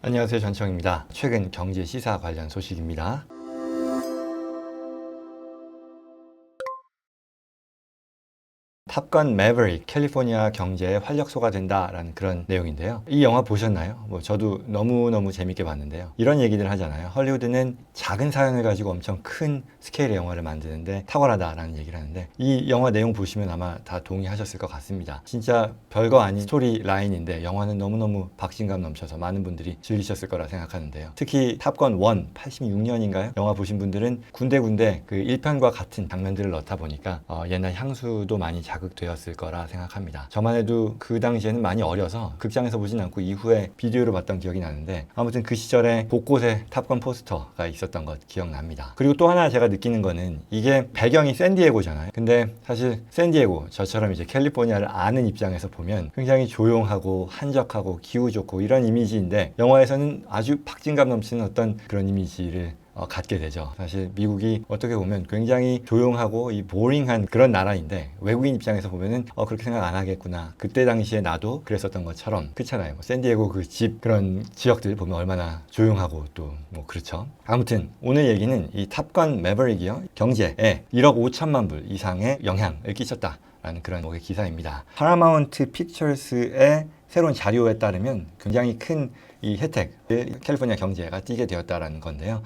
안녕하세요, 전청입니다. 최근 경제 시사 관련 소식입니다. 탑건 매버릭, 캘리포니아 경제의 활력소가 된다라는 그런 내용인데요. 이 영화 보셨나요? 저도 너무너무 재밌게 봤는데요. 이런 얘기들 하잖아요. 헐리우드는 작은 사연을 가지고 엄청 큰 스케일의 영화를 만드는데 탁월하다라는 얘기를 하는데, 이 영화 내용 보시면 아마 다 동의하셨을 것 같습니다. 진짜 별거 아닌 스토리 라인인데 영화는 너무너무 박진감 넘쳐서 많은 분들이 즐기셨을 거라 생각하는데요. 특히 탑건 1, 86년인가요? 영화 보신 분들은 군데군데 그 1편과 같은 장면들을 넣다 보니까 옛날 향수도 많이 자극되었을 거라 생각합니다. 저만 해도 그 당시에는 많이 어려서 극장에서 보진 않고 이후에 비디오로 봤던 기억이 나는데, 아무튼 그 시절에 곳곳에 탑건 포스터가 있었던 것 기억납니다. 그리고 또 하나 제가 느끼는 거는, 이게 배경이 샌디에고잖아요. 근데 사실 샌디에고, 저처럼 이제 캘리포니아를 아는 입장에서 보면 굉장히 조용하고 한적하고 기후 좋고 이런 이미지인데, 영화에서는 아주 박진감 넘치는 어떤 그런 이미지를 갖게 되죠. 사실 미국이 어떻게 보면 굉장히 조용하고 이 보링한 그런 나라인데, 외국인 입장에서 보면은 그렇게 생각 안 하겠구나. 그때 당시에 나도 그랬었던 것처럼, 그렇잖아요. 샌디에고 그 집, 그런 지역들 보면 얼마나 조용하고 또 그렇죠. 아무튼 오늘 얘기는 이 탑건 매버릭이요, 경제에 1억 5천만 불 이상의 영향을 끼쳤다라는 그런 기사입니다. 파라마운트 픽처스의 새로운 자료에 따르면 굉장히 큰 이 혜택을 캘리포니아 경제가 띠게 되었다라는 건데요.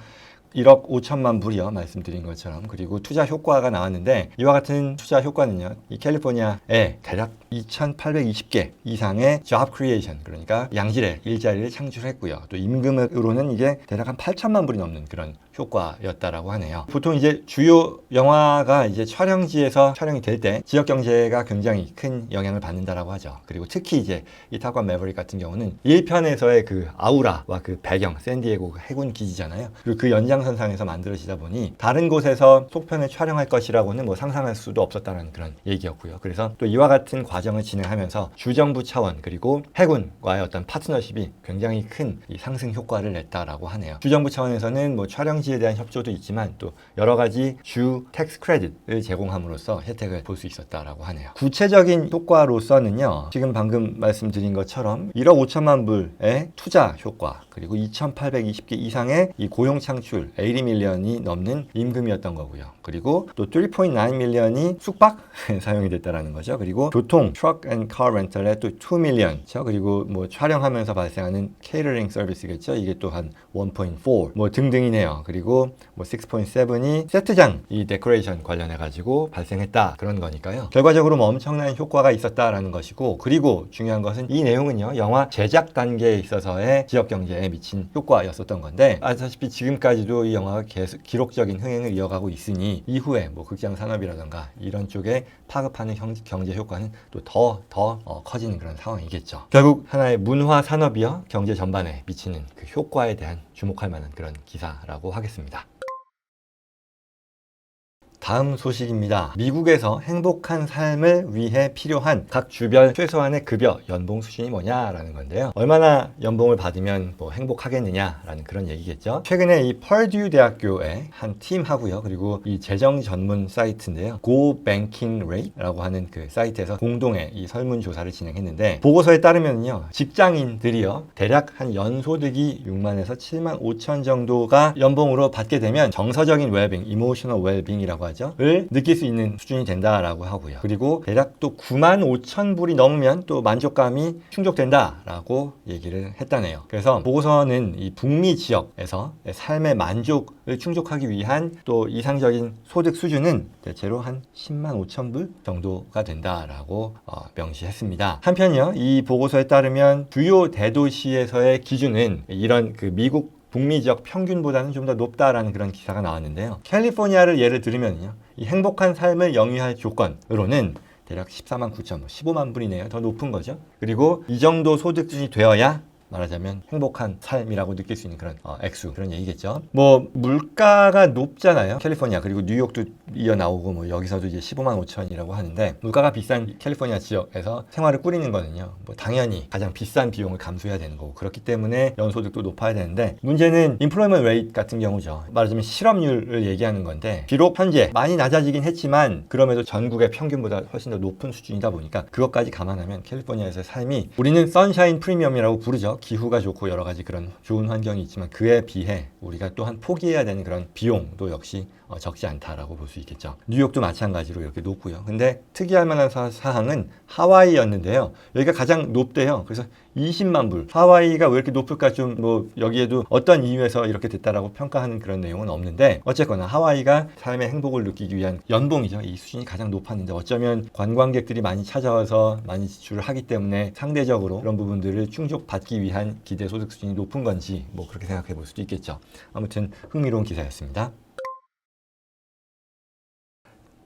1억 5천만 불이요, 말씀드린 것처럼. 그리고 투자 효과가 나왔는데, 이와 같은 투자 효과는요, 이 캘리포니아에 대략 2,820개 이상의 job creation, 그러니까 양질의 일자리를 창출했고요. 또 임금으로는 이게 대략 한 8천만 불이 넘는 그런 효과였다라고 하네요. 보통 이제 주요 영화가 이제 촬영지에서 촬영이 될 때 지역 경제가 굉장히 큰 영향을 받는다라고 하죠. 그리고 특히 이제 이 탑건 매버릭 같은 경우는 1편에서의 그 아우라와 그 배경, 샌디에고 해군 기지잖아요. 그리고 그 연장선상에서 만들어지다 보니 다른 곳에서 속편을 촬영할 것이라고는 상상할 수도 없었다는 그런 얘기였고요. 그래서 또 이와 같은 과정을 진행하면서 주정부 차원 그리고 해군과의 어떤 파트너십이 굉장히 큰 이 상승 효과를 냈다라고 하네요. 주정부 차원에서는 촬영지에 대한 협조도 있지만, 또 여러 가지 주 텍스 크레딧을 제공함으로써 혜택을 볼 수 있었다라고 하네요. 구체적인 효과로서는요, 지금 방금 말씀드린 것처럼 1억 5천만 불의 투자 효과, 그리고 2,820개 이상의 이 고용 창출 80 밀리언이 넘는 임금이었던 거고요. 그리고 또 3.9 밀리언이 숙박 사용이 됐다라는 거죠. 그리고 교통, 트럭 앤 카 렌털에 또 2 밀리언, 그리고 촬영하면서 발생하는 케이터링 서비스겠죠. 이게 또 한 1.4 등등이네요. 그리고 6.7이 세트장 이 데코레이션 관련해 가지고 발생했다, 그런 거니까요. 결과적으로 엄청난 효과가 있었다라는 것이고, 그리고 중요한 것은 이 내용은요, 영화 제작 단계에 있어서의 지역 경제에 미친 효과였었던 건데, 아시다시피 지금까지도 이 영화가 계속 기록적인 흥행을 이어가고 있으니 이후에 극장 산업이라던가 이런 쪽에 파급하는 경제 효과는 또 더 커지는 그런 상황이겠죠. 결국 하나의 문화 산업이요, 경제 전반에 미치는 그 효과에 대한 주목할 만한 그런 기사라고 하겠습니다. 다음 소식입니다. 미국에서 행복한 삶을 위해 필요한 각 주별 최소한의 급여, 연봉 수준이 뭐냐라는 건데요. 얼마나 연봉을 받으면 행복하겠느냐라는 그런 얘기겠죠. 최근에 이 펄듀 대학교의 한 팀하고요, 그리고 이 재정 전문 사이트인데요, Go Banking Rate라고 하는 그 사이트에서 공동의 이 설문조사를 진행했는데, 보고서에 따르면요, 직장인들이요, 대략 한 연소득이 6만에서 7만 5천 정도가 연봉으로 받게 되면 정서적인 웰빙, 이모셔널 웰빙이라고 하죠, 을 느낄 수 있는 수준이 된다라고 하고요. 그리고 대략 또 9만 5천 불이 넘으면 또 만족감이 충족된다라고 얘기를 했다네요. 그래서 보고서는 이 북미 지역에서 삶의 만족을 충족하기 위한 또 이상적인 소득 수준은 대체로 한 10만 5천 불 정도가 된다라고 명시했습니다. 한편이요, 이 보고서에 따르면 주요 대도시에서의 기준은 이런 그 미국 북미 지역 평균보다는 좀 더 높다라는 그런 기사가 나왔는데요. 캘리포니아를 예를 들면요, 이 행복한 삶을 영위할 조건으로는 대략 14만 9천, 15만 불이네요. 더 높은 거죠. 그리고 이 정도 소득 수준이 되어야 말하자면 행복한 삶이라고 느낄 수 있는 그런 액수, 그런 얘기겠죠. 물가가 높잖아요, 캘리포니아. 그리고 뉴욕도 이어 나오고 여기서도 이제 15만 5천이라고 하는데, 물가가 비싼 캘리포니아 지역에서 생활을 꾸리는 거는요, 당연히 가장 비싼 비용을 감수해야 되는 거고, 그렇기 때문에 연소득도 높아야 되는데, 문제는 인플로이먼트 레이트 같은 경우죠. 말하자면 실업률을 얘기하는 건데, 비록 현재 많이 낮아지긴 했지만 그럼에도 전국의 평균보다 훨씬 더 높은 수준이다 보니까, 그것까지 감안하면 캘리포니아에서의 삶이, 우리는 선샤인 프리미엄이라고 부르죠. 기후가 좋고 여러 가지 그런 좋은 환경이 있지만 그에 비해 우리가 또한 포기해야 되는 그런 비용도 역시 적지 않다라고 볼 수 있겠죠. 뉴욕도 마찬가지로 이렇게 높고요. 근데 특이할 만한 사항은 하와이였는데요. 여기가 가장 높대요. 그래서 20만 불. 하와이가 왜 이렇게 높을까 좀 뭐 여기에도 어떤 이유에서 이렇게 됐다라고 평가하는 그런 내용은 없는데 어쨌거나 하와이가 삶의 행복을 느끼기 위한 연봉이죠. 이 수준이 가장 높았는데 어쩌면 관광객들이 많이 찾아와서 많이 지출을 하기 때문에 상대적으로 그런 부분들을 충족받기 위한 기대 소득 수준이 높은 건지 뭐 그렇게 생각해 볼 수도 있겠죠. 아무튼 흥미로운 기사였습니다.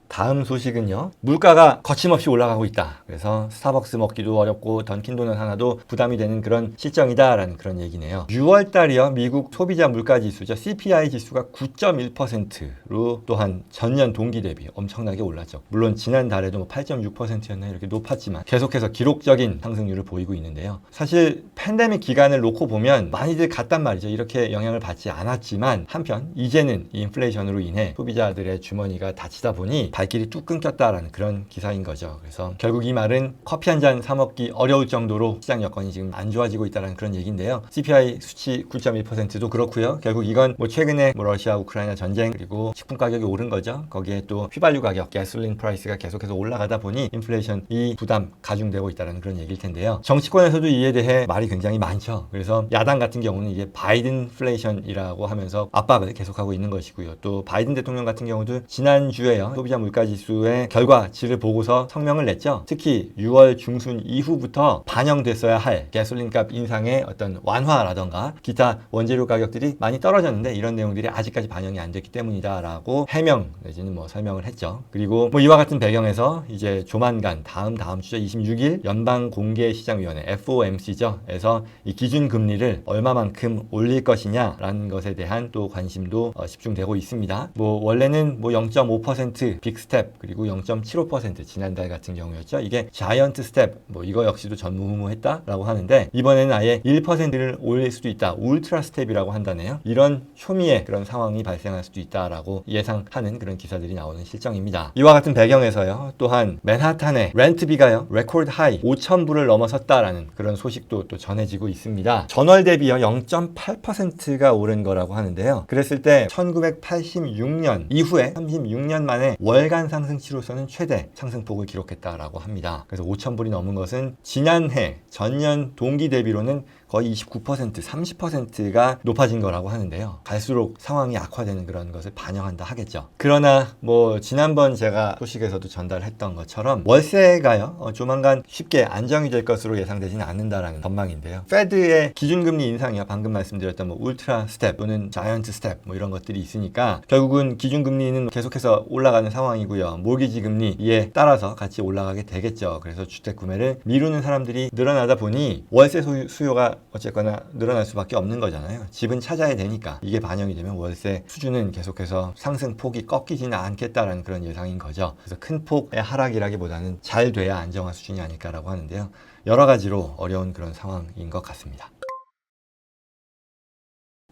다음 소식은요. 물가가 거침없이 올라가고 있다. 그래서 스타벅스 먹기도 어렵고 던킨도넛 하나도 부담이 되는 그런 실정이다라는 그런 얘기네요. 6월 달이요. 미국 소비자 물가 지수죠. CPI 지수가 9.1%로 또한 전년 동기 대비 엄청나게 올랐죠. 물론 지난달에도 8.6%였나 이렇게 높았지만 계속해서 기록적인 상승률을 보이고 있는데요. 사실 팬데믹 기간을 놓고 보면 많이들 갔단 말이죠. 이렇게 영향을 받지 않았지만 한편 이제는 이 인플레이션으로 인해 소비자들의 주머니가 닫히다 보니 발길이 뚝 끊겼다라는 그런 기사인 거죠. 그래서 결국 이 말은 커피 한 잔 사 먹기 어려울 정도로 시장 여건이 지금 안 좋아지고 있다는 그런 얘기인데요. CPI 수치 9.1%도 그렇고요. 결국 이건 뭐 최근에 뭐 러시아 우크라이나 전쟁 그리고 식품 가격이 오른 거죠. 거기에 또 휘발유 가격, 가솔린 프라이스가 계속해서 올라가다 보니 인플레이션 이 부담 가중되고 있다는 그런 얘기일 텐데요. 정치권에서도 이에 대해 말이 굉장히 많죠. 그래서 야당 같은 경우는 이게 바이든플레이션이라고 하면서 압박을 계속하고 있는 것이고요. 또 바이든 대통령 같은 경우도 지난주에요. 소비자 물가지수의 결과치를 보고서 성명을 냈죠. 특히 6월 중순 이후부터 반영됐어야 할 가솔린값 인상의 어떤 완화라던가 기타 원재료 가격들이 많이 떨어졌는데 이런 내용들이 아직까지 반영이 안 됐기 때문이다라고 해명 내지는 뭐 설명을 했죠. 그리고 뭐 이와 같은 배경에서 이제 조만간 다음 주죠. 26일 연방공개시장위원회 FOMC죠. 에서 이 기준금리를 얼마만큼 올릴 것이냐라는 것에 대한 또 관심도 집중되고 있습니다. 뭐 원래는 뭐 0.5% 빅 스텝 그리고 0.75% 지난달 같은 경우였죠. 이게 자이언트 스텝 뭐 이거 역시도 전무후무했다라고 하는데 이번에는 아예 1%를 올릴 수도 있다. 울트라 스텝이라고 한다네요. 이런 초미의 그런 상황이 발생할 수도 있다라고 예상하는 그런 기사들이 나오는 실정입니다. 이와 같은 배경에서요. 또한 맨하탄의 렌트비가요. 레코드 하이 5,000불을 넘어섰다라는 그런 소식도 또 전해지고 있습니다. 전월 대비요 0.8%가 오른 거라고 하는데요. 그랬을 때 1986년 이후에 36년 만에 월간 상승치로서는 최대 상승폭을 기록했다라고 합니다. 그래서 5,000불이 넘은 것은 지난해 전년 동기 대비로는 거의 29%, 30%가 높아진 거라고 하는데요. 갈수록 상황이 악화되는 그런 것을 반영한다 하겠죠. 그러나 뭐 지난번 제가 소식에서도 전달했던 것처럼 월세가요. 조만간 쉽게 안정이 될 것으로 예상되지는 않는다라는 전망인데요. 페드의 기준금리 인상이요. 방금 말씀드렸던 뭐 울트라 스텝 또는 자이언트 스텝 뭐 이런 것들이 있으니까 결국은 기준금리는 계속해서 올라가는 상황이고요. 모기지 금리 이에 따라서 같이 올라가게 되겠죠. 그래서 주택 구매를 미루는 사람들이 늘어나다 보니 월세 수요가 어쨌거나 늘어날 수밖에 없는 거잖아요. 집은 찾아야 되니까 이게 반영이 되면 월세 수준은 계속해서 상승폭이 꺾이지는 않겠다라는 그런 예상인 거죠. 그래서 큰 폭의 하락이라기보다는 잘 돼야 안정화 수준이 아닐까라고 하는데요. 여러 가지로 어려운 그런 상황인 것 같습니다.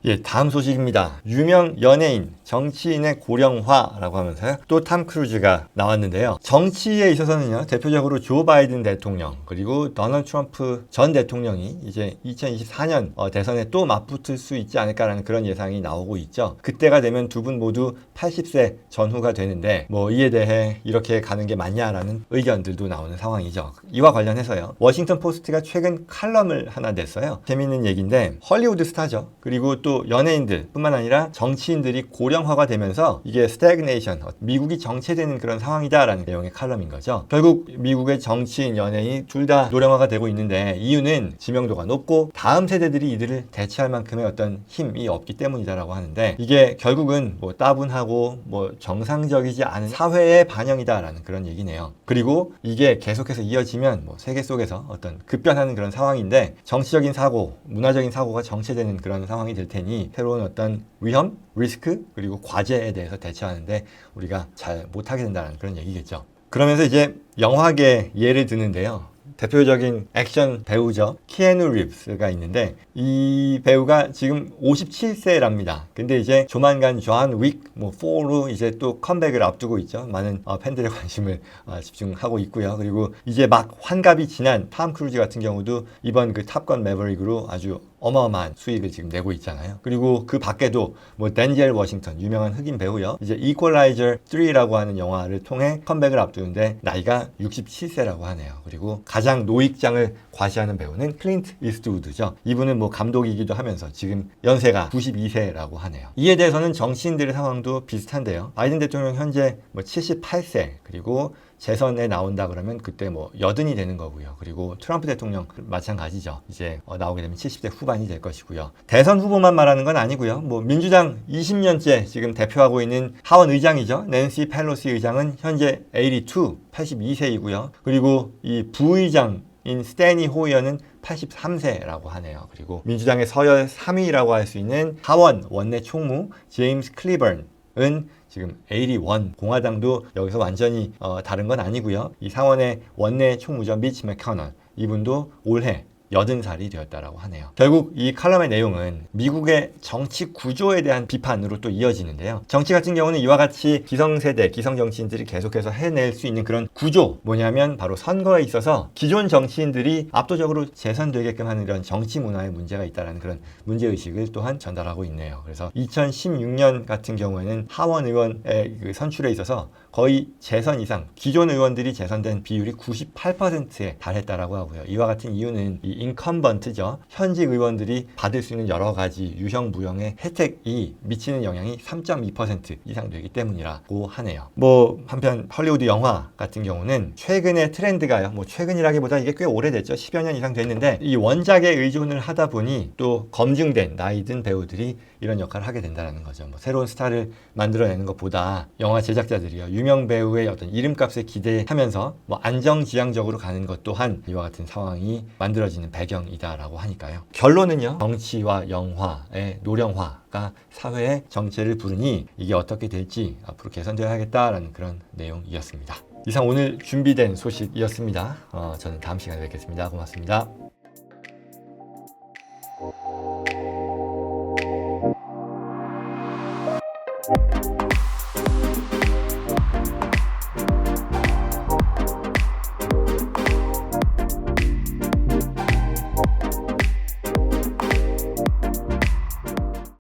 예, 다음 소식입니다. 유명 연예인, 정치인의 고령화라고 하면서요. 또 탐 크루즈가 나왔는데요. 정치에 있어서는요. 대표적으로 조 바이든 대통령 그리고 도널드 트럼프 전 대통령이 이제 2024년 대선에 또 맞붙을 수 있지 않을까라는 그런 예상이 나오고 있죠. 그때가 되면 두 분 모두 80세 전후가 되는데 뭐 이에 대해 이렇게 가는 게 맞냐라는 의견들도 나오는 상황이죠. 이와 관련해서요. 워싱턴 포스트가 최근 칼럼을 하나 냈어요. 재미있는 얘기인데 헐리우드 스타죠. 그리고 또 연예인들 뿐만 아니라 정치인들이 고령화가 되면서 이게 스태그네이션, 미국이 정체되는 그런 상황이다라는 내용의 칼럼인 거죠. 결국 미국의 정치인, 연예인 둘 다 노령화가 되고 있는데 이유는 지명도가 높고 다음 세대들이 이들을 대체할 만큼의 어떤 힘이 없기 때문이다라고 하는데 이게 결국은 뭐 따분하고 뭐 정상적이지 않은 사회의 반영이다라는 그런 얘기네요. 그리고 이게 계속해서 이어지면 뭐 세계 속에서 어떤 급변하는 그런 상황인데 정치적인 사고, 문화적인 사고가 정체되는 그런 상황이 될 테니 새로운 어떤 위험, 리스크 그리고 과제에 대해서 대처하는데 우리가 잘 못하게 된다는 그런 얘기겠죠. 그러면서 이제 영화계 예를 드는데요. 대표적인 액션 배우죠. 키아누 리브스가 있는데 이 배우가 지금 57세랍니다. 근데 이제 조만간 존 윅 4로 이제 또 컴백을 앞두고 있죠. 많은 팬들의 관심을 집중하고 있고요. 그리고 이제 막 환갑이 지난 탐 크루즈 같은 경우도 이번 그 탑건 매버릭으로 아주 어마어마한 수익을 지금 내고 있잖아요. 그리고 그 밖에도 뭐 덴젤 워싱턴 유명한 흑인 배우요. 이제 이퀄라이저 3라고 하는 영화를 통해 컴백을 앞두는데 나이가 67세라고 하네요. 그리고 가장 노익장을 과시하는 배우는 클린트 이스트우드죠. 이분은 뭐 감독이기도 하면서 지금 연세가 92세라고 하네요. 이에 대해서는 정치인들의 상황도 비슷한데요. 바이든 대통령 현재 뭐 78세 그리고 재선에 나온다 그러면 그때 뭐 여든이 되는 거고요. 그리고 트럼프 대통령 마찬가지죠. 이제 나오게 되면 70대 후반이 될 것이고요. 대선 후보만 말하는 건 아니고요. 뭐 민주당 20년째 지금 대표하고 있는 하원 의장이죠. 낸시 펠로시 의장은 현재 82세이고요. 그리고 이 부의장 인 스테니 호 의원은 83세라고 하네요. 그리고 민주당의 서열 3위라고 할 수 있는 하원 원내 총무 제임스 클리번은 지금 81. 공화당도 여기서 완전히 다른 건 아니고요. 이 상원의 원내 총무죠. 미치 맥커널. 이분도 올해 80살이 되었다라고 하네요. 결국 이 칼럼의 내용은 미국의 정치 구조에 대한 비판으로 또 이어지는데요. 정치 같은 경우는 이와 같이 기성세대, 기성정치인들이 계속해서 해낼 수 있는 그런 구조, 뭐냐면 바로 선거에 있어서 기존 정치인들이 압도적으로 재선되게끔 하는 이런 정치 문화에 문제가 있다는 그런 문제의식을 또한 전달하고 있네요. 그래서 2016년 같은 경우에는 하원 의원의 그 선출에 있어서 거의 재선 이상, 기존 의원들이 재선된 비율이 98%에 달했다라고 하고요. 이와 같은 이유는 이 인컴번트죠. 현직 의원들이 받을 수 있는 여러 가지 유형 무형의 혜택이 미치는 영향이 3.2% 이상 되기 때문이라고 하네요. 뭐 한편 헐리우드 영화 같은 경우는 최근의 트렌드가요. 뭐 최근이라기보다 이게 꽤 오래됐죠. 10여 년 이상 됐는데 이 원작에 의존을 하다 보니 또 검증된 나이 든 배우들이 이런 역할을 하게 된다는 거죠. 뭐 새로운 스타를 만들어내는 것보다 영화 제작자들이요. 유명 배우의 어떤 이름값에 기대하면서 뭐 안정지향적으로 가는 것 또한 이와 같은 상황이 만들어지는 배경이다라고 하니까요. 결론은요. 정치와 영화의 노령화가 사회의 정체를 부르니 이게 어떻게 될지 앞으로 개선되어야겠다라는 그런 내용이었습니다. 이상 오늘 준비된 소식이었습니다. 저는 다음 시간에 뵙겠습니다. 고맙습니다.